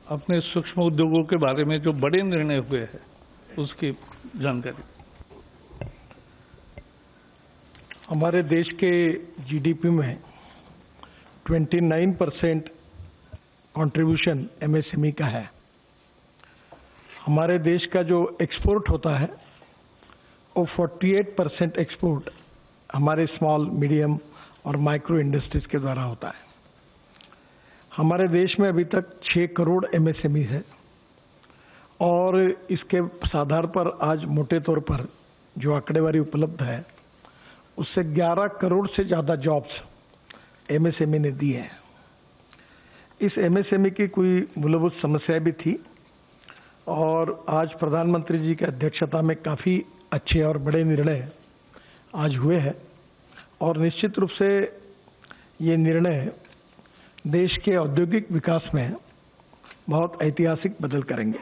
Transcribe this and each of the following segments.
अपने सूक्ष्म उद्योगों के बारे में जो बड़े निर्णय हुए हैं उसकी जानकारी। हमारे देश के जीडीपी में 29% कंट्रीब्यूशन एमएसएमई का है। हमारे देश का जो एक्सपोर्ट होता है वो 48% एक्सपोर्ट हमारे स्मॉल, मीडियम और माइक्रो इंडस्ट्रीज के द्वारा होता है। हमारे देश में अभी तक 6 करोड़ एमएसएमई है और इसके आधार पर आज मोटे तौर पर जो आंकड़ेवारी उपलब्ध है उससे 11 करोड़ से ज़्यादा जॉब्स एमएसएमई ने दी है। इस एमएसएमई की कोई मूलभूत समस्या भी थी और आज प्रधानमंत्री जी की अध्यक्षता में काफ़ी अच्छे और बड़े निर्णय आज हुए हैं और निश्चित रूप से ये निर्णय देश के औद्योगिक विकास में बहुत ऐतिहासिक बदल करेंगे।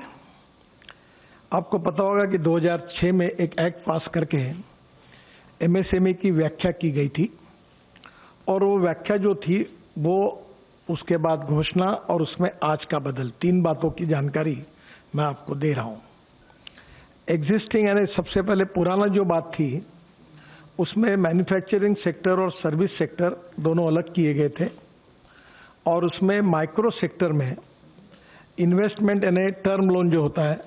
आपको पता होगा कि 2006 में एक एक्ट पास करके एमएसएमई की व्याख्या की गई थी और वो व्याख्या जो थी वो उसके बाद घोषणा और उसमें आज का बदल, 3 बातों की जानकारी मैं आपको दे रहा हूं। एग्जिस्टिंग यानी सबसे पहले पुराना जो बात थी उसमें मैन्युफैक्चरिंग सेक्टर और सर्विस सेक्टर दोनों अलग किए गए थे और उसमें माइक्रो सेक्टर में इन्वेस्टमेंट यानी टर्म लोन जो होता है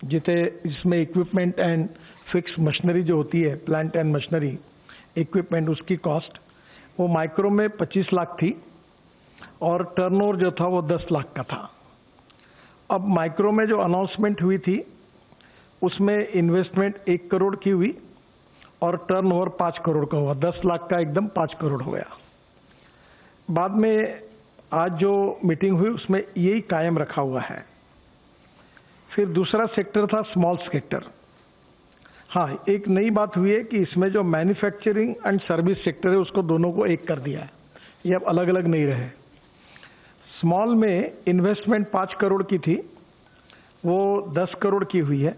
जिसमें इक्विपमेंट एंड फिक्स मशीनरी जो होती है, प्लांट एंड मशीनरी इक्विपमेंट, उसकी कॉस्ट वो माइक्रो में 25 लाख थी और टर्नओवर जो था वो 10 लाख का था। अब माइक्रो में जो अनाउंसमेंट हुई थी उसमें इन्वेस्टमेंट 1 करोड़ की हुई और टर्नओवर 5 करोड़ का हुआ, 10 लाख का एकदम 5 करोड़ हो गया। बाद में आज जो मीटिंग हुई उसमें यही कायम रखा हुआ है। फिर दूसरा सेक्टर था स्मॉल सेक्टर। हाँ, एक नई बात हुई है कि इसमें जो मैन्युफैक्चरिंग एंड सर्विस सेक्टर है उसको दोनों को एक कर दिया है, ये अब अलग अलग नहीं रहे। स्मॉल में इन्वेस्टमेंट 5 करोड़ की थी वो 10 करोड़ की हुई है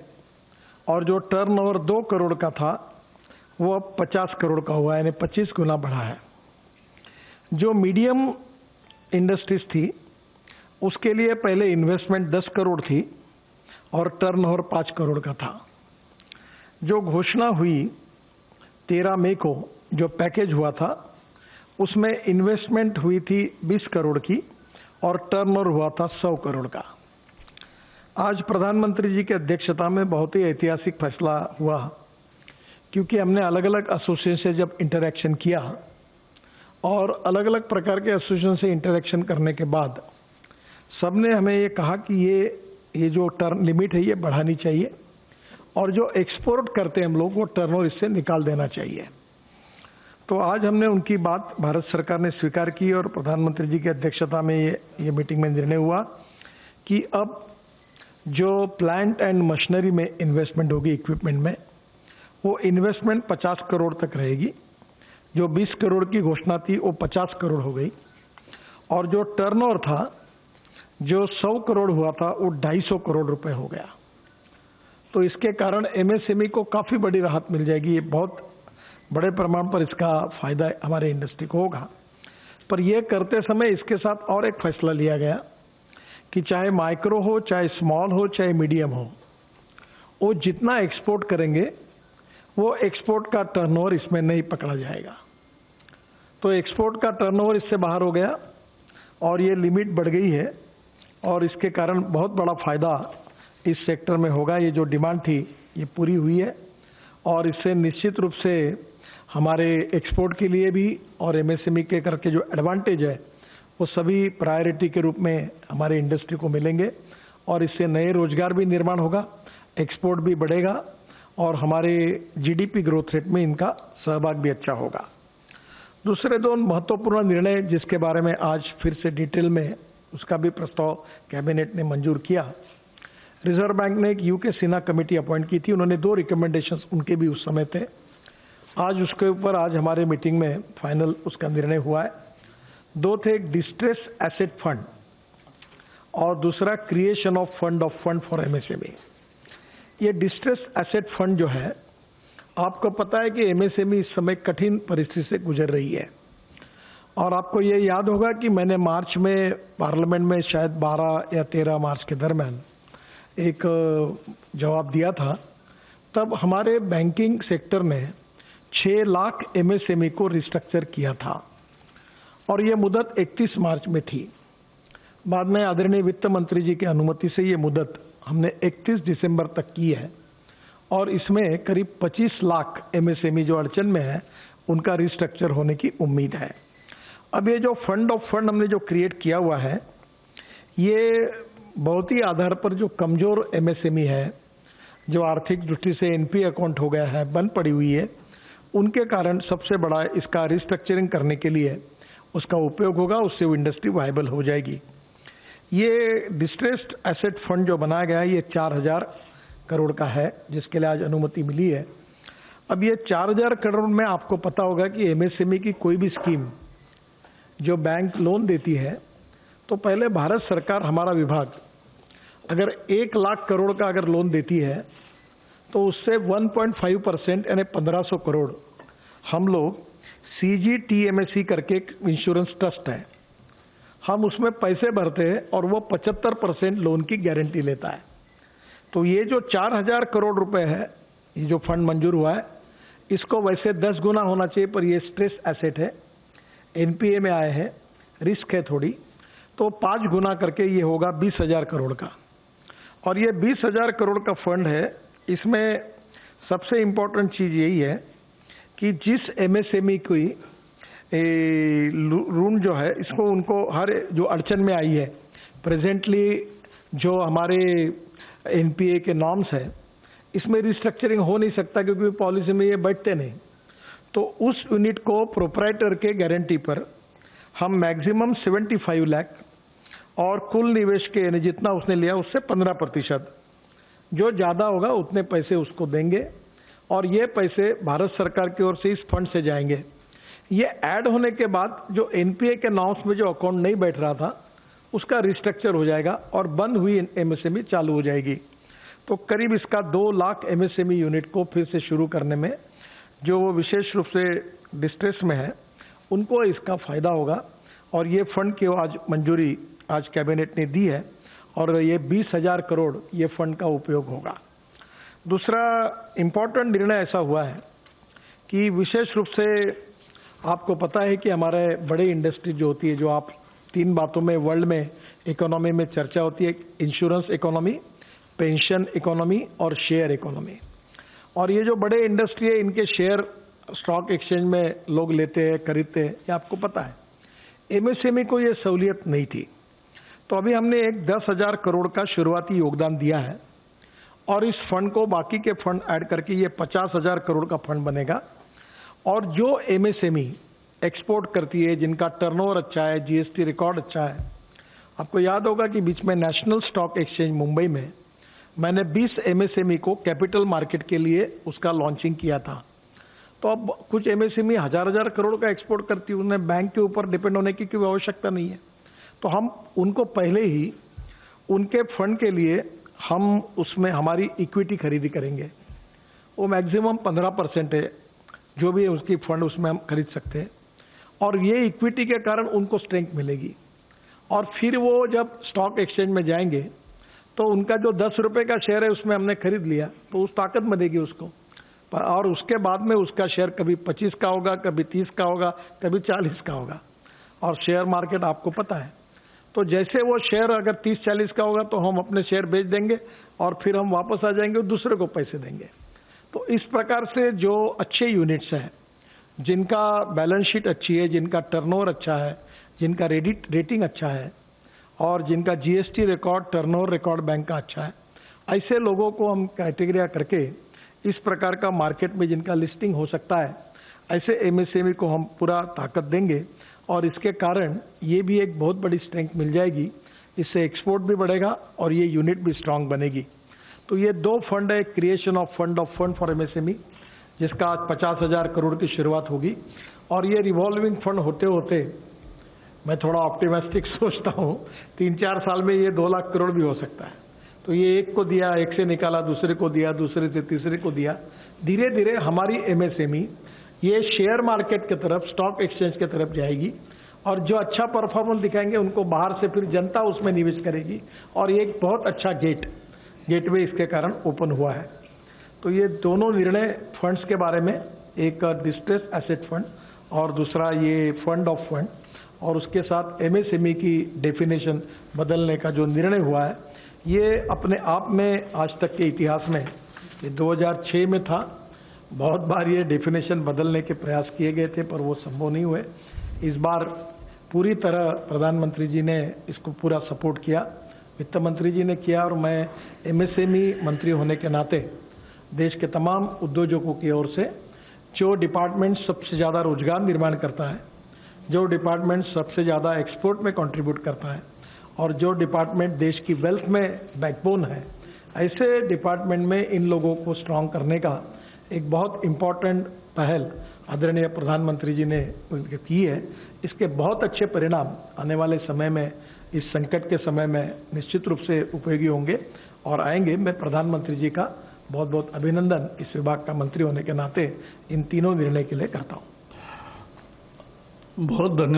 और जो टर्नओवर 2 करोड़ का था वो अब 50 करोड़ का हुआ है, यानी 25 गुना बढ़ा है। जो मीडियम इंडस्ट्रीज थी उसके लिए पहले इन्वेस्टमेंट 10 करोड़ थी और टर्नओवर 5 करोड़ का था। जो घोषणा हुई 13 मई को, जो पैकेज हुआ था उसमें इन्वेस्टमेंट हुई थी 20 करोड़ की और टर्नओवर हुआ था 100 करोड़ का। आज प्रधानमंत्री जी की अध्यक्षता में बहुत ही ऐतिहासिक फैसला हुआ क्योंकि हमने अलग अलग एसोसिएशन से जब इंटरेक्शन किया और अलग अलग प्रकार के एसोसिएशन से इंटरेक्शन करने के बाद सबने हमें ये कहा कि ये जो टर्न लिमिट है ये बढ़ानी चाहिए और जो एक्सपोर्ट करते हैं हम लोग वो टर्नओवर इससे निकाल देना चाहिए। तो आज हमने उनकी बात भारत सरकार ने स्वीकार की और प्रधानमंत्री जी की अध्यक्षता में ये मीटिंग में निर्णय हुआ कि अब जो प्लांट एंड मशीनरी में इन्वेस्टमेंट होगी इक्विपमेंट में वो इन्वेस्टमेंट 50 करोड़ तक रहेगी। जो 20 करोड़ की घोषणा थी वो 50 करोड़ हो गई और जो टर्नओवर था जो 100 करोड़ हुआ था वो 250 करोड़ रुपए हो गया। तो इसके कारण एमएसएमई को काफ़ी बड़ी राहत मिल जाएगी। ये बहुत बड़े प्रमाण पर इसका फायदा हमारे इंडस्ट्री को होगा। पर यह करते समय इसके साथ और एक फैसला लिया गया कि चाहे माइक्रो हो, चाहे स्मॉल हो, चाहे मीडियम हो, वो जितना एक्सपोर्ट करेंगे वो एक्सपोर्ट का टर्नओवर इसमें नहीं पकड़ा जाएगा। तो एक्सपोर्ट का टर्नओवर इससे बाहर हो गया और ये लिमिट बढ़ गई है और इसके कारण बहुत बड़ा फायदा इस सेक्टर में होगा। ये जो डिमांड थी ये पूरी हुई है और इससे निश्चित रूप से हमारे एक्सपोर्ट के लिए भी और एमएसएमई के करके जो एडवांटेज है वो सभी प्रायोरिटी के रूप में हमारे इंडस्ट्री को मिलेंगे और इससे नए रोजगार भी निर्माण होगा, एक्सपोर्ट भी बढ़ेगा और हमारे जीडीपी ग्रोथ रेट में इनका सहभाग भी अच्छा होगा। दूसरे 2 महत्वपूर्ण निर्णय जिसके बारे में आज फिर से डिटेल में उसका भी प्रस्ताव कैबिनेट ने मंजूर किया। रिजर्व बैंक ने एक यूके सिन्हा कमेटी अपॉइंट की थी, उन्होंने 2 रिकमेंडेशंस उनके भी उस समय थे। आज उसके ऊपर आज हमारे मीटिंग में फाइनल उसका निर्णय हुआ है। 2 थे, एक डिस्ट्रेस एसेट फंड और दूसरा creation of fund for MSME. ये डिस्ट्रेस एसेट फंड जो है, आपको पता है कि एमएसएमई इस समय कठिन परिस्थिति से गुजर रही है और आपको ये याद होगा कि मैंने मार्च में पार्लियामेंट में शायद 12 या 13 मार्च के दरमियान एक जवाब दिया था। तब हमारे बैंकिंग सेक्टर ने 6 लाख एमएसएमई को रिस्ट्रक्चर किया था और ये मुदत 31 मार्च में थी। बाद में आदरणीय वित्त मंत्री जी की अनुमति से ये मुदत हमने 31 दिसंबर तक की है और इसमें करीब 25 लाख एमएसएमई जो अड़चन में है उनका रिस्ट्रक्चर होने की उम्मीद है। अब ये जो फंड ऑफ फंड हमने जो क्रिएट किया हुआ है, ये बहुत ही आधार पर जो कमजोर एमएसएमई है, जो आर्थिक दृष्टि से एनपी अकाउंट हो गया है, बंद पड़ी हुई है, उनके कारण सबसे बड़ा इसका रिस्ट्रक्चरिंग करने के लिए उसका उपयोग होगा, उससे वो इंडस्ट्री वायबल हो जाएगी। ये डिस्ट्रेस्ड एसेट फंड जो बनाया गया है ये 4000 करोड़ का है, जिसके लिए आज अनुमति मिली है। अब ये 4000 करोड़ में आपको पता होगा कि एमएसएमई की कोई भी स्कीम जो बैंक लोन देती है तो पहले भारत सरकार, हमारा विभाग, अगर 1 लाख करोड़ का अगर लोन देती है तो उससे 1.5% यानी 1500 करोड़ हम लोग CGTMSE करके एक इंश्योरेंस ट्रस्ट है, हम उसमें पैसे भरते हैं और वो 75% लोन की गारंटी लेता है। तो ये जो 4000 करोड़ रुपए है, ये जो फंड मंजूर हुआ है, इसको वैसे 10 गुना होना चाहिए, पर ये स्ट्रेस एसेट है, एनपीए में आए हैं, रिस्क है थोड़ी, तो 5 गुना करके ये होगा 20,000 करोड़ का। और ये 20,000 करोड़ का फंड है। इसमें सबसे इम्पोर्टेंट चीज़ यही है कि जिस एमएसएमई की ऋण जो है, इसको उनको हर जो अड़चन में आई है, प्रेजेंटली जो हमारे एनपीए के नॉर्म्स है, इसमें रिस्ट्रक्चरिंग हो नहीं सकता क्योंकि पॉलिसी में ये बैठते नहीं। तो उस यूनिट को प्रोप्राइटर के गारंटी पर हम मैक्सिमम 75 लाख और कुल निवेश के यानी जितना उसने लिया उससे 15%, जो ज़्यादा होगा उतने पैसे उसको देंगे और ये पैसे भारत सरकार की ओर से इस फंड से जाएंगे। ये ऐड होने के बाद जो एनपीए के नॉर्म्स में जो अकाउंट नहीं बैठ रहा था उसका रिस्ट्रक्चर हो जाएगा और बंद हुई एमएसएमई चालू हो जाएगी। तो करीब इसका 2 लाख एमएसएमई यूनिट को फिर से शुरू करने में, जो वो विशेष रूप से डिस्ट्रेस में है, उनको इसका फायदा होगा। और ये फंड की आज मंजूरी आज कैबिनेट ने दी है और ये 20,000 करोड़ ये फंड का उपयोग होगा। दूसरा इम्पोर्टेंट निर्णय ऐसा हुआ है कि विशेष रूप से आपको पता है कि हमारे बड़े इंडस्ट्री जो होती है, जो आप 3 बातों में वर्ल्ड में इकोनॉमी में चर्चा होती है, इंश्योरेंस इकोनॉमी, पेंशन इकोनॉमी और शेयर इकोनॉमी। और ये जो बड़े इंडस्ट्री है, इनके शेयर स्टॉक एक्सचेंज में लोग लेते हैं, खरीदते हैं, ये आपको पता है। एमएसएमई को ये सहूलियत नहीं थी, तो अभी हमने एक 10,000 करोड़ का शुरुआती योगदान दिया है और इस फंड को बाकी के फंड ऐड करके ये 50,000 करोड़ का फंड बनेगा। और जो एमएसएमई एक्सपोर्ट करती है, जिनका टर्नओवर अच्छा है, जीएसटी रिकॉर्ड अच्छा है, आपको याद होगा कि बीच में नेशनल स्टॉक एक्सचेंज मुंबई में मैंने 20 एमएसएमई को कैपिटल मार्केट के लिए उसका लॉन्चिंग किया था। तो अब कुछ एमएसएमई हजार करोड़ का एक्सपोर्ट करती है, उन्हें बैंक के ऊपर डिपेंड होने की कोई आवश्यकता नहीं है। तो हम उनको पहले ही उनके फंड के लिए हम उसमें हमारी इक्विटी खरीदी करेंगे। वो मैक्सिमम 15% है, जो भी है उसकी फंड उसमें हम खरीद सकते हैं और ये इक्विटी के कारण उनको स्ट्रेंथ मिलेगी। और फिर वो जब स्टॉक एक्सचेंज में जाएंगे तो उनका जो 10 रुपये का शेयर है उसमें हमने खरीद लिया तो उस ताकत में देगी उसको, और उसके बाद में उसका शेयर कभी 25 का होगा, कभी 30 का होगा, कभी 40 का होगा। और शेयर मार्केट आपको पता है, तो जैसे वो शेयर अगर 30-40 का होगा तो हम अपने शेयर बेच देंगे और फिर हम वापस आ जाएंगे और दूसरे को पैसे देंगे। तो इस प्रकार से जो अच्छे यूनिट्स हैं, जिनका बैलेंस शीट अच्छी है, जिनका टर्नओवर अच्छा है, जिनका रेटिंग अच्छा है और जिनका GST record, turnover record bank का अच्छा है, ऐसे लोगों को हम कैटेगरिया करके इस प्रकार का मार्केट में जिनका लिस्टिंग हो सकता है, ऐसे एमएसएमई को हम पूरा ताकत देंगे और इसके कारण ये भी एक बहुत बड़ी स्ट्रेंथ मिल जाएगी। इससे एक्सपोर्ट भी बढ़ेगा और ये यूनिट भी स्ट्रांग बनेगी। तो ये 2 फंड है, creation of fund for MSME, जिसका आज 50,000 करोड़ की शुरुआत होगी और ये रिवॉल्विंग फंड होते होते मैं थोड़ा ऑप्टिमिस्टिक सोचता हूँ 3-4 साल में ये 2 लाख करोड़ भी हो सकता है। तो ये एक को दिया, एक से निकाला, दूसरे को दिया, दूसरे से तीसरे को दिया, धीरे धीरे हमारी एमएसएमई ये शेयर मार्केट की तरफ, स्टॉक एक्सचेंज की तरफ जाएगी और जो अच्छा परफॉर्मेंस दिखाएंगे उनको बाहर से फिर जनता उसमें निवेश करेगी और ये एक बहुत अच्छा गेटवे इसके कारण ओपन हुआ है। तो ये दोनों निर्णय फंड्स के बारे में, एक डिस्ट्रेस एसेट फंड और दूसरा ये फंड ऑफ फंड, और उसके साथ एमएसएमई की डेफिनेशन बदलने का जो निर्णय हुआ है, ये अपने आप में आज तक के इतिहास में, ये 2006 में था, बहुत बार ये डेफिनेशन बदलने के प्रयास किए गए थे पर वो संभव नहीं हुए। इस बार पूरी तरह प्रधानमंत्री जी ने इसको पूरा सपोर्ट किया, वित्त मंत्री जी ने किया, और मैं एमएसएमई मंत्री होने के नाते देश के तमाम उद्योजकों की ओर से, जो डिपार्टमेंट सबसे ज़्यादा रोजगार निर्माण करता है, जो डिपार्टमेंट सबसे ज़्यादा एक्सपोर्ट में कंट्रीब्यूट करता है और जो डिपार्टमेंट देश की वेल्थ में बैकबोन है, ऐसे डिपार्टमेंट में इन लोगों को स्ट्रांग करने का एक बहुत इम्पोर्टेंट पहल आदरणीय प्रधानमंत्री जी ने की है। इसके बहुत अच्छे परिणाम आने वाले समय में, इस संकट के समय में निश्चित रूप से उपयोगी होंगे और आएंगे। मैं प्रधानमंत्री जी का बहुत बहुत अभिनंदन इस विभाग का मंत्री होने के नाते इन तीनों निर्णय के लिए करता हूँ। बहुत धन्यवाद।